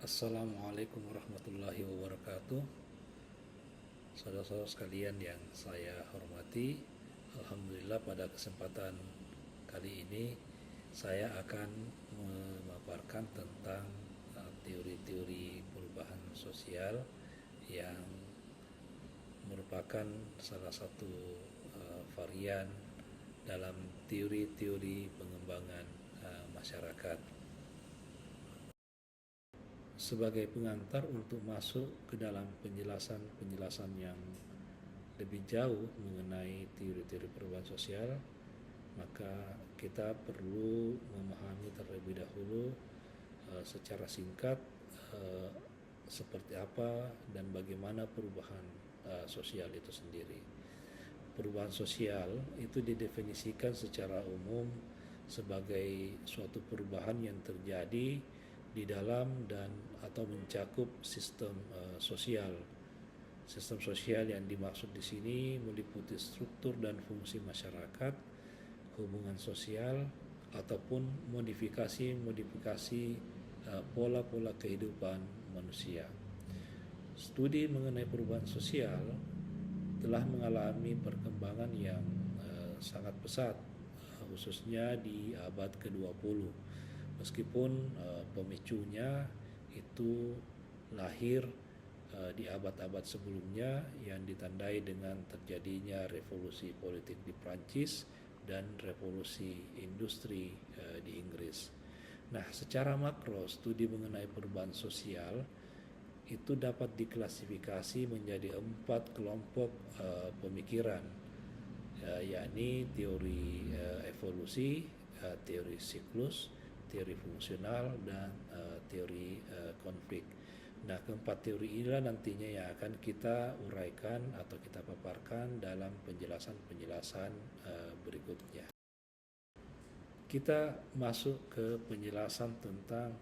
Assalamualaikum warahmatullahi wabarakatuh. Saudara-saudara sekalian yang saya hormati, Alhamdulillah pada kesempatan kali ini saya akan memaparkan tentang teori-teori perubahan sosial yang merupakan salah satu varian dalam teori-teori pengembangan masyarakat. Sebagai pengantar untuk masuk ke dalam penjelasan-penjelasan yang lebih jauh mengenai teori-teori perubahan sosial, maka kita perlu memahami terlebih dahulu secara singkat seperti apa dan bagaimana perubahan sosial itu sendiri. Perubahan sosial itu didefinisikan secara umum sebagai suatu perubahan yang terjadi di dalam dan atau mencakup sistem sosial. Sistem sosial yang dimaksud di sini meliputi struktur dan fungsi masyarakat, hubungan sosial, ataupun modifikasi pola-pola kehidupan manusia. Studi mengenai perubahan sosial telah mengalami perkembangan yang sangat pesat, khususnya di abad ke-20. Meskipun pemicunya itu lahir di abad-abad sebelumnya yang ditandai dengan terjadinya revolusi politik di Prancis dan revolusi industri di Inggris. Nah, secara makro, studi mengenai perubahan sosial itu dapat diklasifikasi menjadi 4 kelompok pemikiran, yakni teori evolusi, teori siklus, teori fungsional, dan teori konflik. Nah, keempat teori inilah nantinya yang akan kita uraikan atau kita paparkan dalam penjelasan-penjelasan berikutnya. Kita masuk ke penjelasan tentang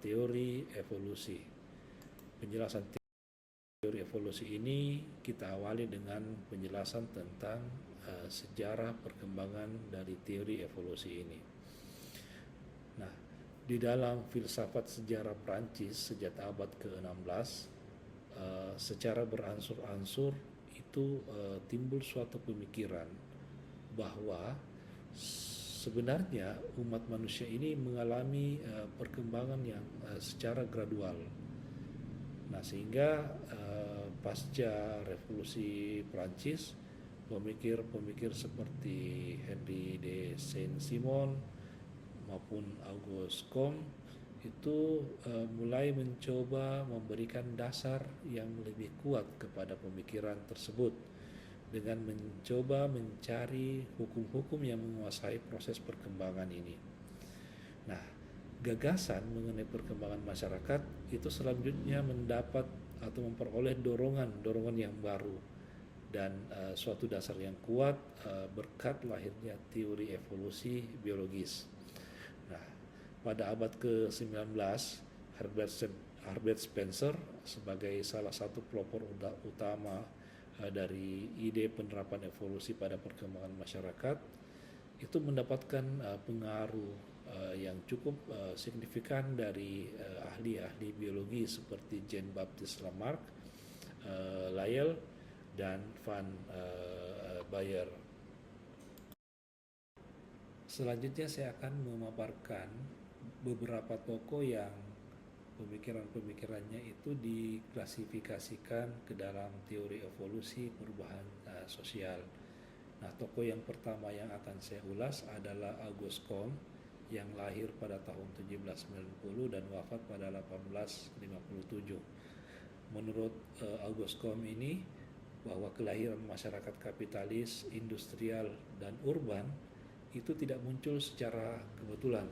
teori evolusi. Penjelasan teori evolusi ini kita awali dengan penjelasan tentang sejarah perkembangan dari teori evolusi ini. Nah, di dalam filsafat sejarah Prancis sejak abad ke-16, secara beransur-ansur itu timbul suatu pemikiran bahwa sebenarnya umat manusia ini mengalami perkembangan yang secara gradual. Nah, sehingga pasca revolusi Prancis, pemikir-pemikir seperti Henri de Saint-Simon maupun Auguste Comte itu mulai mencoba memberikan dasar yang lebih kuat kepada pemikiran tersebut dengan mencoba mencari hukum-hukum yang menguasai proses perkembangan ini. Nah, gagasan mengenai perkembangan masyarakat itu selanjutnya mendapat atau memperoleh dorongan yang baru dan suatu dasar yang kuat berkat lahirnya teori evolusi biologis. Nah, pada abad ke-19, Herbert Spencer sebagai salah satu pelopor utama dari ide penerapan evolusi pada perkembangan masyarakat itu mendapatkan pengaruh yang cukup signifikan dari ahli-ahli biologi seperti Jean-Baptiste Lamarck, Lyell, dan Van Baer. Selanjutnya saya akan memaparkan beberapa tokoh yang pemikiran-pemikirannya itu diklasifikasikan ke dalam teori evolusi perubahan sosial. Nah, tokoh yang pertama yang akan saya ulas adalah Auguste Comte yang lahir pada tahun 1790 dan wafat pada 1857. Menurut Auguste Comte ini, bahwa kelahiran masyarakat kapitalis, industrial, dan urban itu tidak muncul secara kebetulan,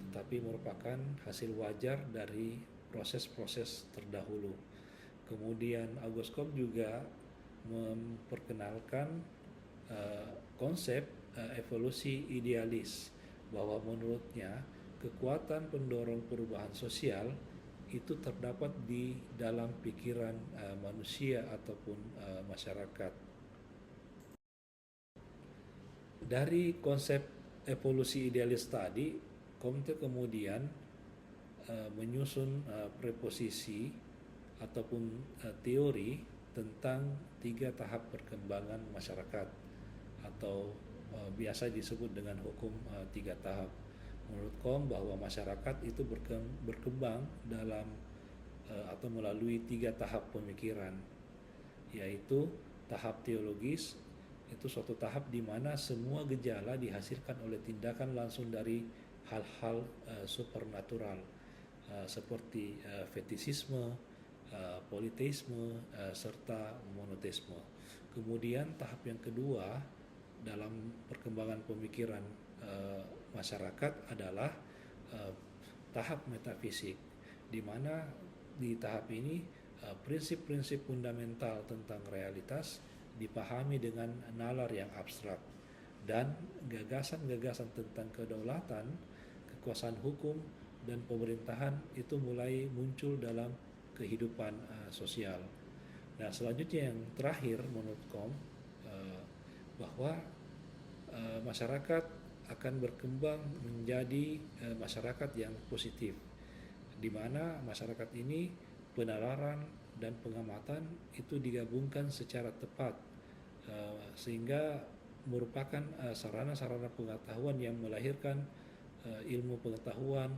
tetapi merupakan hasil wajar dari proses-proses terdahulu. Kemudian Auguste Comte juga memperkenalkan konsep evolusi idealis, bahwa menurutnya kekuatan pendorong perubahan sosial itu terdapat di dalam pikiran manusia ataupun masyarakat. Dari konsep evolusi idealis tadi, Comte kemudian menyusun preposisi ataupun teori tentang 3 tahap perkembangan masyarakat atau biasa disebut dengan hukum 3 tahap. Menurut Kom bahwa masyarakat itu berkembang dalam atau melalui 3 tahap pemikiran, yaitu tahap teologis, itu suatu tahap di mana semua gejala dihasilkan oleh tindakan langsung dari hal-hal supernatural seperti fetisisme, politeisme, serta monoteisme. Kemudian tahap yang kedua dalam perkembangan pemikiran masyarakat adalah tahap metafisik, di mana di tahap ini prinsip-prinsip fundamental tentang realitas dipahami dengan nalar yang abstrak, dan gagasan-gagasan tentang kedaulatan, kekuasaan hukum, dan pemerintahan itu mulai muncul dalam kehidupan sosial. Nah, selanjutnya yang terakhir menurut Kom bahwa masyarakat akan berkembang menjadi masyarakat yang positif, di mana masyarakat ini penalaran dan pengamatan itu digabungkan secara tepat sehingga merupakan sarana-sarana pengetahuan yang melahirkan ilmu pengetahuan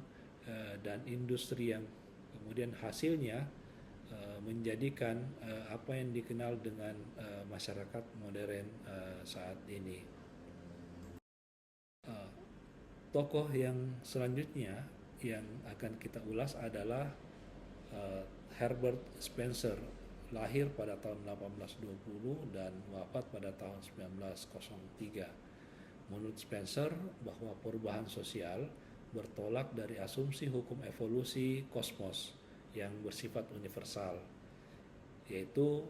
dan industri yang kemudian hasilnya menjadikan apa yang dikenal dengan masyarakat modern saat ini. Tokoh yang selanjutnya yang akan kita ulas adalah Herbert Spencer, lahir pada tahun 1820 dan wafat pada tahun 1903. Menurut Spencer bahwa perubahan sosial bertolak dari asumsi hukum evolusi kosmos yang bersifat universal, yaitu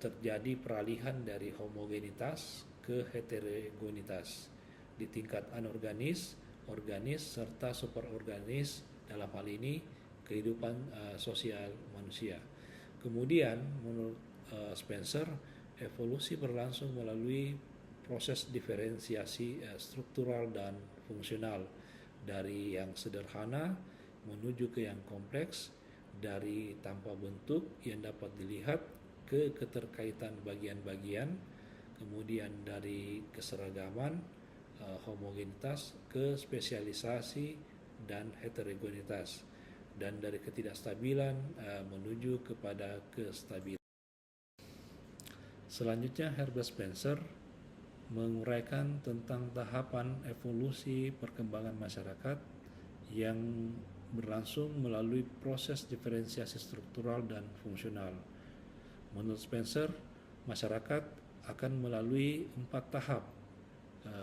terjadi peralihan dari homogenitas ke heterogenitas di tingkat anorganis, organis, serta superorganis, dalam hal ini kehidupan sosial manusia. Kemudian menurut Spencer, evolusi berlangsung melalui proses diferensiasi struktural dan fungsional, dari yang sederhana menuju ke yang kompleks, dari tanpa bentuk yang dapat dilihat ke keterkaitan bagian-bagian, kemudian dari keseragaman, homogenitas ke spesialisasi dan heterogenitas, dan dari ketidakstabilan menuju kepada kestabilan. Selanjutnya Herbert Spencer menguraikan tentang tahapan evolusi perkembangan masyarakat yang berlangsung melalui proses diferensiasi struktural dan fungsional. Menurut Spencer, masyarakat akan melalui 4 tahap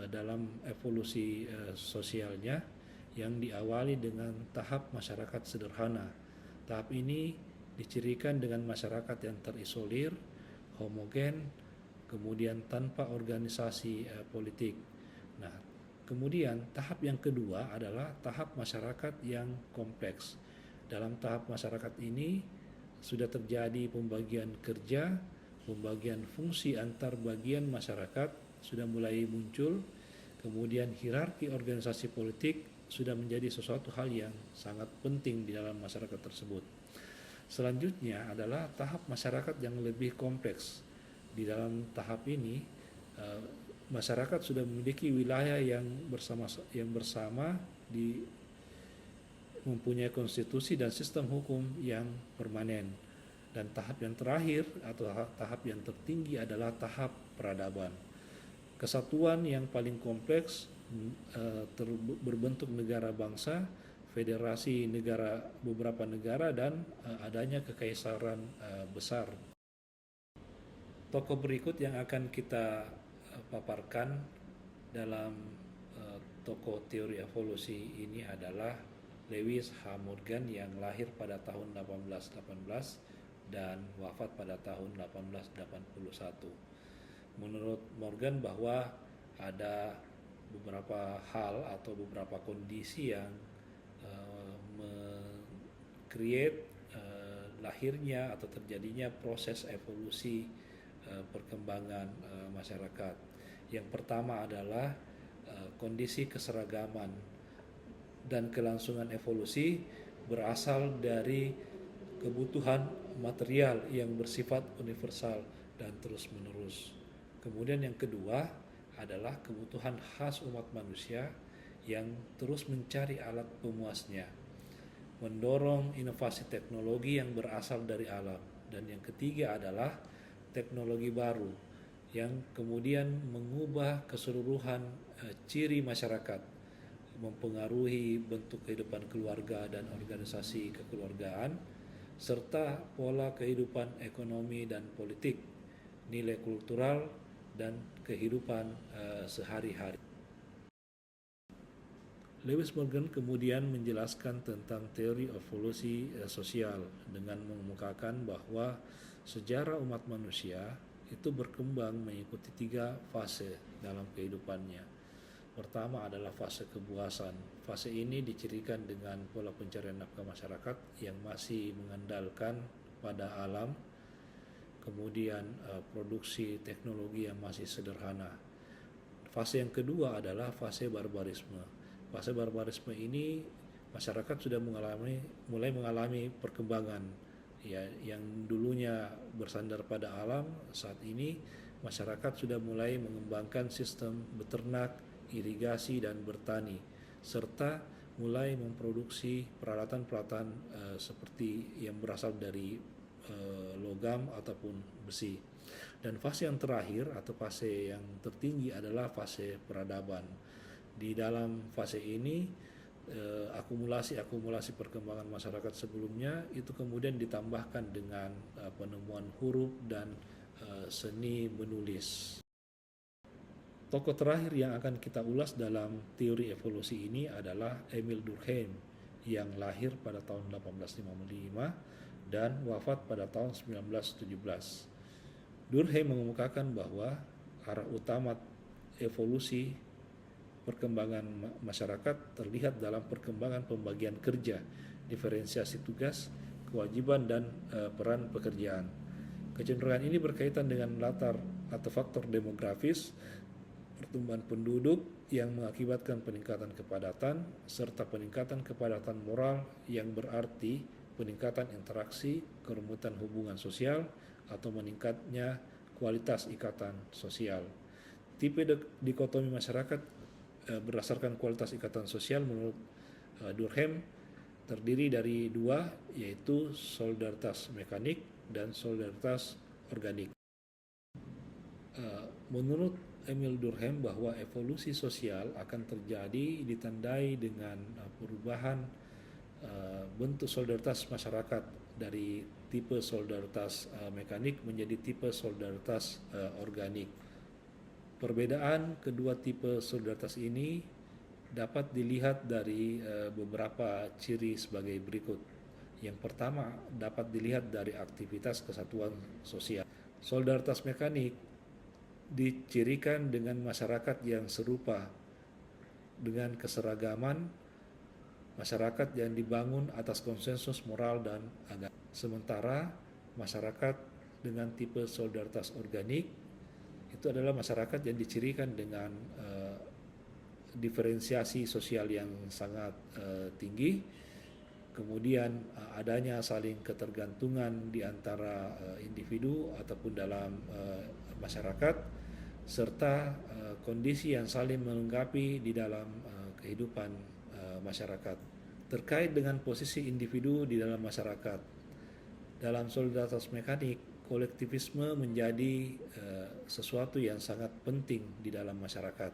dalam evolusi sosialnya, yang diawali dengan tahap masyarakat sederhana. Tahap ini dicirikan dengan masyarakat yang terisolir, homogen, kemudian tanpa organisasi politik. Nah, kemudian tahap yang kedua adalah tahap masyarakat yang kompleks. Dalam tahap masyarakat ini sudah terjadi pembagian kerja, pembagian fungsi antar bagian masyarakat sudah mulai muncul, kemudian hierarki organisasi politik sudah menjadi sesuatu hal yang sangat penting di dalam masyarakat tersebut. Selanjutnya adalah tahap masyarakat yang lebih kompleks. Di dalam tahap ini masyarakat sudah memiliki wilayah yang bersama mempunyai konstitusi dan sistem hukum yang permanen. Dan tahap yang terakhir atau tahap yang tertinggi adalah tahap peradaban. Kesatuan yang paling kompleks berbentuk negara bangsa, federasi negara, beberapa negara, dan adanya kekaisaran besar. Tokoh berikut yang akan kita paparkan dalam tokoh teori evolusi ini adalah Lewis H. Morgan yang lahir pada tahun 1818 dan wafat pada tahun 1881. Menurut Morgan bahwa ada beberapa hal atau beberapa kondisi yang create lahirnya atau terjadinya proses evolusi perkembangan masyarakat. Yang pertama adalah kondisi keseragaman dan kelangsungan evolusi berasal dari kebutuhan material yang bersifat universal dan terus-menerus. Kemudian yang kedua adalah kebutuhan khas umat manusia yang terus mencari alat pemuasnya, mendorong inovasi teknologi yang berasal dari alam. Dan yang ketiga adalah teknologi baru yang kemudian mengubah keseluruhan ciri masyarakat, mempengaruhi bentuk kehidupan keluarga dan organisasi kekeluargaan, serta pola kehidupan ekonomi dan politik, nilai kultural, dan kehidupan sehari-hari. Lewis Morgan kemudian menjelaskan tentang teori evolusi sosial dengan mengemukakan bahwa sejarah umat manusia itu berkembang mengikuti 3 fase dalam kehidupannya. Pertama adalah fase kebuasan. Fase ini dicirikan dengan pola pencarian nafkah masyarakat yang masih mengandalkan pada alam, kemudian produksi teknologi yang masih sederhana. Fase yang kedua adalah fase barbarisme. Fase barbarisme ini masyarakat sudah mulai mengalami perkembangan, ya, yang dulunya bersandar pada alam. Saat ini masyarakat sudah mulai mengembangkan sistem beternak, irigasi, dan bertani, serta mulai memproduksi peralatan-peralatan seperti yang berasal dari logam ataupun besi. Dan fase yang terakhir atau fase yang tertinggi adalah fase peradaban. Di dalam fase ini akumulasi perkembangan masyarakat sebelumnya itu kemudian ditambahkan dengan penemuan huruf dan seni menulis. Tokoh terakhir yang akan kita ulas dalam teori evolusi ini adalah Emil Durkheim yang lahir pada tahun 1855 dan wafat pada tahun 1917. Durkheim mengemukakan bahwa arah utama evolusi perkembangan masyarakat terlihat dalam perkembangan pembagian kerja, diferensiasi tugas, kewajiban, dan peran pekerjaan. Kecenderungan ini berkaitan dengan latar atau faktor demografis, pertumbuhan penduduk yang mengakibatkan peningkatan kepadatan, serta peningkatan kepadatan moral yang berarti peningkatan interaksi, kerumitan hubungan sosial, atau meningkatnya kualitas ikatan sosial. Tipe dikotomi masyarakat berdasarkan kualitas ikatan sosial menurut Durkheim terdiri dari 2, yaitu solidaritas mekanik dan solidaritas organik. Menurut Emil Durkheim bahwa evolusi sosial akan terjadi ditandai dengan perubahan bentuk solidaritas masyarakat dari tipe solidaritas mekanik menjadi tipe solidaritas organik. Perbedaan kedua tipe solidaritas ini dapat dilihat dari beberapa ciri sebagai berikut. Yang pertama dapat dilihat dari aktivitas kesatuan sosial. Solidaritas mekanik dicirikan dengan masyarakat yang serupa dengan keseragaman masyarakat yang dibangun atas konsensus moral dan agama. Sementara masyarakat dengan tipe solidaritas organik itu adalah masyarakat yang dicirikan dengan diferensiasi sosial yang sangat tinggi, kemudian adanya saling ketergantungan di antara individu ataupun dalam masyarakat, serta kondisi yang saling melengkapi di dalam kehidupan masyarakat. Terkait dengan posisi individu di dalam masyarakat, dalam solidaritas mekanik, kolektivisme menjadi sesuatu yang sangat penting di dalam masyarakat.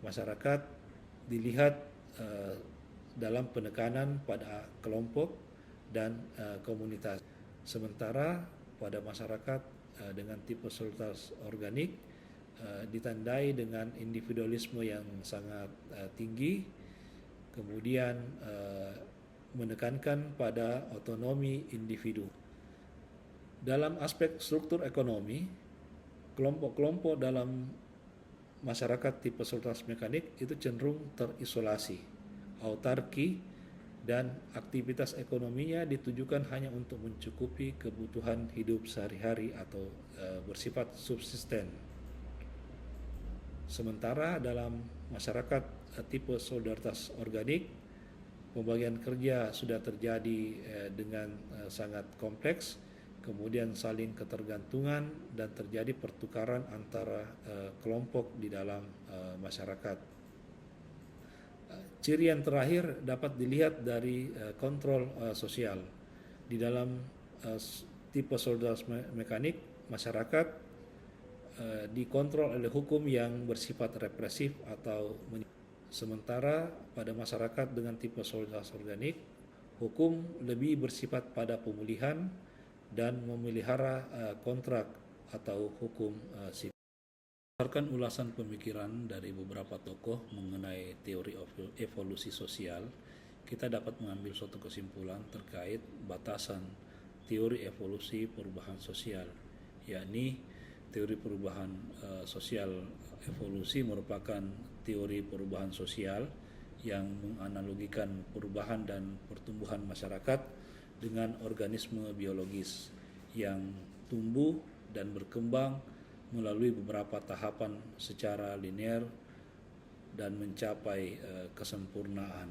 Masyarakat dilihat dalam penekanan pada kelompok dan komunitas. Sementara pada masyarakat dengan tipe solidaritas organik ditandai dengan individualisme yang sangat tinggi, kemudian menekankan pada otonomi individu. Dalam aspek struktur ekonomi, kelompok-kelompok dalam masyarakat tipe solidaritas mekanik itu cenderung terisolasi, autarki, dan aktivitas ekonominya ditujukan hanya untuk mencukupi kebutuhan hidup sehari-hari atau bersifat subsisten. Sementara dalam masyarakat tipe solidaritas organik, Pembagian kerja sudah terjadi dengan sangat kompleks, kemudian saling ketergantungan dan terjadi pertukaran antara kelompok di dalam masyarakat. Ciri yang terakhir dapat dilihat dari kontrol sosial. Di dalam tipe solidaritas mekanik, masyarakat dikontrol oleh hukum yang bersifat represif atau sementara pada masyarakat dengan tipe solidaritas organik, hukum lebih bersifat pada pemulihan dan memelihara kontrak atau hukum sipil. Berdasarkan ulasan pemikiran dari beberapa tokoh mengenai teori evolusi sosial, kita dapat mengambil suatu kesimpulan terkait batasan teori evolusi perubahan sosial, yakni teori perubahan sosial evolusi merupakan teori perubahan sosial yang menganalogikan perubahan dan pertumbuhan masyarakat dengan organisme biologis yang tumbuh dan berkembang melalui beberapa tahapan secara linear dan mencapai kesempurnaan.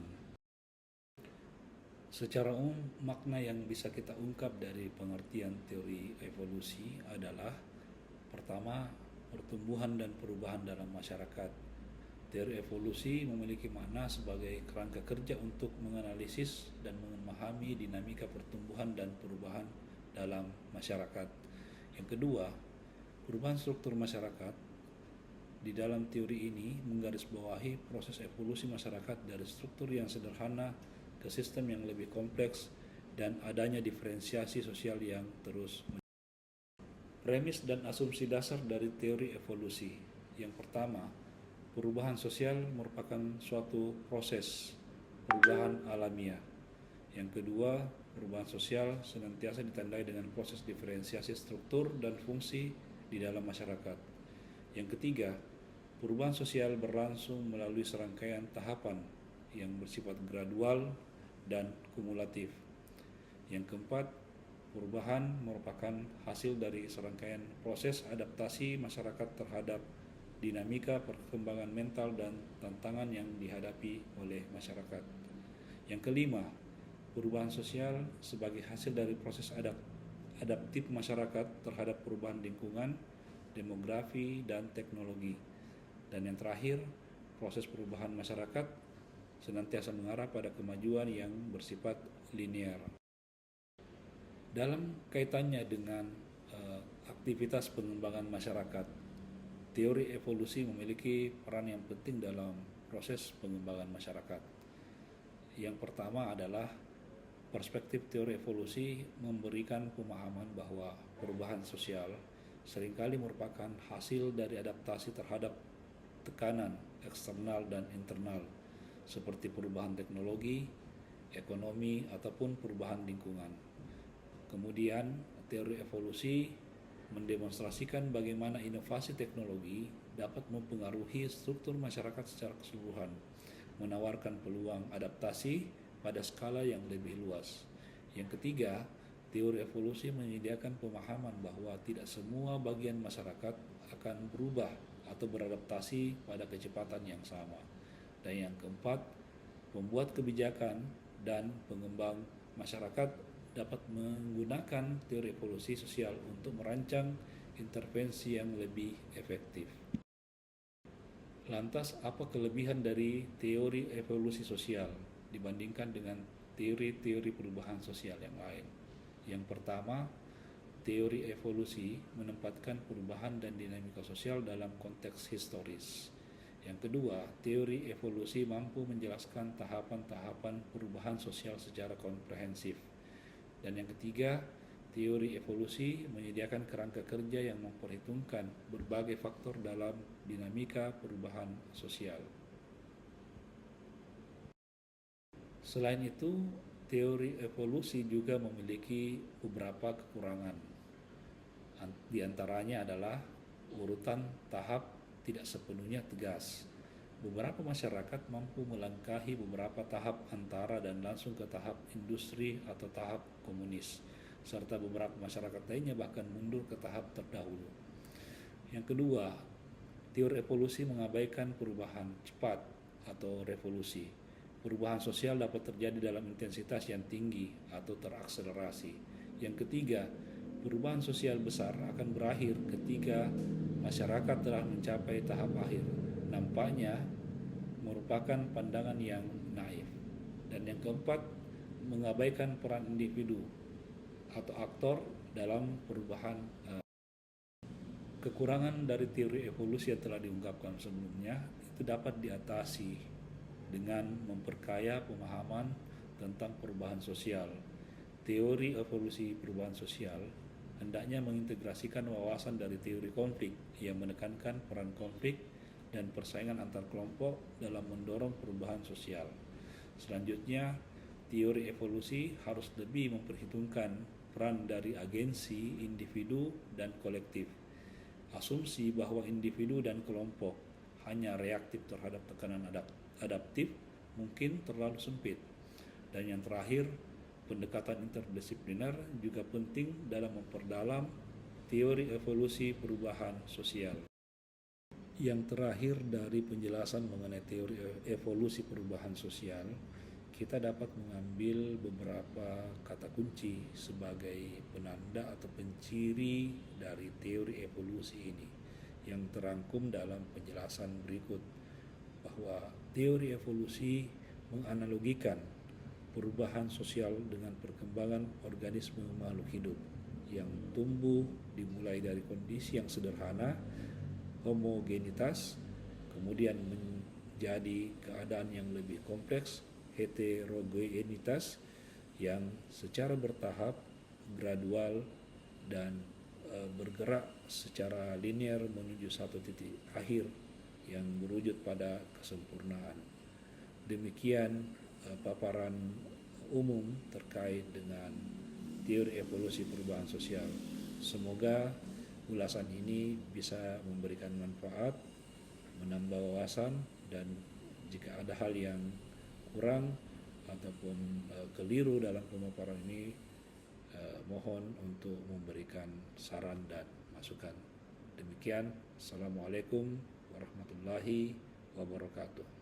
Secara umum, makna yang bisa kita ungkap dari pengertian teori evolusi adalah pertama, pertumbuhan dan perubahan dalam masyarakat. Teori evolusi memiliki makna sebagai kerangka kerja untuk menganalisis dan memahami dinamika pertumbuhan dan perubahan dalam masyarakat. Yang kedua, perubahan struktur masyarakat. Di dalam teori ini menggarisbawahi proses evolusi masyarakat dari struktur yang sederhana ke sistem yang lebih kompleks dan adanya diferensiasi sosial yang terus. Premis dan asumsi dasar dari teori evolusi. Yang pertama, perubahan sosial merupakan suatu proses perubahan alamiah. Yang kedua, perubahan sosial senantiasa ditandai dengan proses diferensiasi struktur dan fungsi di dalam masyarakat. Yang ketiga, perubahan sosial berlangsung melalui serangkaian tahapan yang bersifat gradual dan kumulatif. Yang keempat, perubahan merupakan hasil dari serangkaian proses adaptasi masyarakat terhadap dinamika perkembangan mental dan tantangan yang dihadapi oleh masyarakat. Yang kelima, perubahan sosial sebagai hasil dari proses adaptif masyarakat terhadap perubahan lingkungan, demografi, dan teknologi. Dan yang terakhir, proses perubahan masyarakat senantiasa mengarah pada kemajuan yang bersifat linear. Dalam kaitannya dengan aktivitas pengembangan masyarakat, teori evolusi memiliki peran yang penting dalam proses pengembangan masyarakat. Yang pertama adalah perspektif teori evolusi memberikan pemahaman bahwa perubahan sosial seringkali merupakan hasil dari adaptasi terhadap tekanan eksternal dan internal, seperti perubahan teknologi, ekonomi, ataupun perubahan lingkungan. Kemudian, teori evolusi mendemonstrasikan bagaimana inovasi teknologi dapat mempengaruhi struktur masyarakat secara keseluruhan, menawarkan peluang adaptasi pada skala yang lebih luas. Yang ketiga, teori evolusi menyediakan pemahaman bahwa tidak semua bagian masyarakat akan berubah atau beradaptasi pada kecepatan yang sama. Dan yang keempat, pembuat kebijakan dan pengembang masyarakat dapat menggunakan teori evolusi sosial untuk merancang intervensi yang lebih efektif. Lantas, apa kelebihan dari teori evolusi sosial dibandingkan dengan teori-teori perubahan sosial yang lain? Yang pertama, teori evolusi menempatkan perubahan dan dinamika sosial dalam konteks historis. Yang kedua, teori evolusi mampu menjelaskan tahapan-tahapan perubahan sosial secara komprehensif. Dan yang ketiga, teori evolusi menyediakan kerangka kerja yang memperhitungkan berbagai faktor dalam dinamika perubahan sosial. Selain itu, teori evolusi juga memiliki beberapa kekurangan. Di antaranya adalah urutan tahap tidak sepenuhnya tegas. Beberapa masyarakat mampu melangkahi beberapa tahap antara dan langsung ke tahap industri atau tahap komunis, serta beberapa masyarakat lainnya bahkan mundur ke tahap terdahulu. Yang kedua, teori evolusi mengabaikan perubahan cepat atau revolusi. Perubahan sosial dapat terjadi dalam intensitas yang tinggi atau terakselerasi. Yang ketiga, perubahan sosial besar akan berakhir ketika masyarakat telah mencapai tahap akhir. Nampaknya merupakan pandangan yang naif. Dan yang keempat, mengabaikan peran individu atau aktor dalam perubahan. Kekurangan dari teori evolusi yang telah diungkapkan sebelumnya itu dapat diatasi dengan memperkaya pemahaman tentang perubahan sosial. Teori evolusi perubahan sosial hendaknya mengintegrasikan wawasan dari teori konflik yang menekankan peran konflik dan persaingan antar kelompok dalam mendorong perubahan sosial. Selanjutnya, teori evolusi harus lebih memperhitungkan peran dari agensi, individu, dan kolektif. Asumsi bahwa individu dan kelompok hanya reaktif terhadap tekanan adaptif mungkin terlalu sempit. Dan yang terakhir, pendekatan interdisipliner juga penting dalam memperdalam teori evolusi perubahan sosial. Yang terakhir dari penjelasan mengenai teori evolusi perubahan sosial, kita dapat mengambil beberapa kata kunci sebagai penanda atau penciri dari teori evolusi ini yang terangkum dalam penjelasan berikut, bahwa teori evolusi menganalogikan perubahan sosial dengan perkembangan organisme makhluk hidup yang tumbuh dimulai dari kondisi yang sederhana, homogenitas, kemudian menjadi keadaan yang lebih kompleks, heterogenitas, yang secara bertahap, gradual, dan bergerak secara linear menuju satu titik akhir yang berwujud pada kesempurnaan. Demikian paparan umum terkait dengan teori evolusi perubahan sosial. Semoga ulasan ini bisa memberikan manfaat, menambah wawasan, dan jika ada hal yang kurang ataupun keliru dalam pemaparan ini, mohon untuk memberikan saran dan masukan. Demikian, Assalamualaikum warahmatullahi wabarakatuh.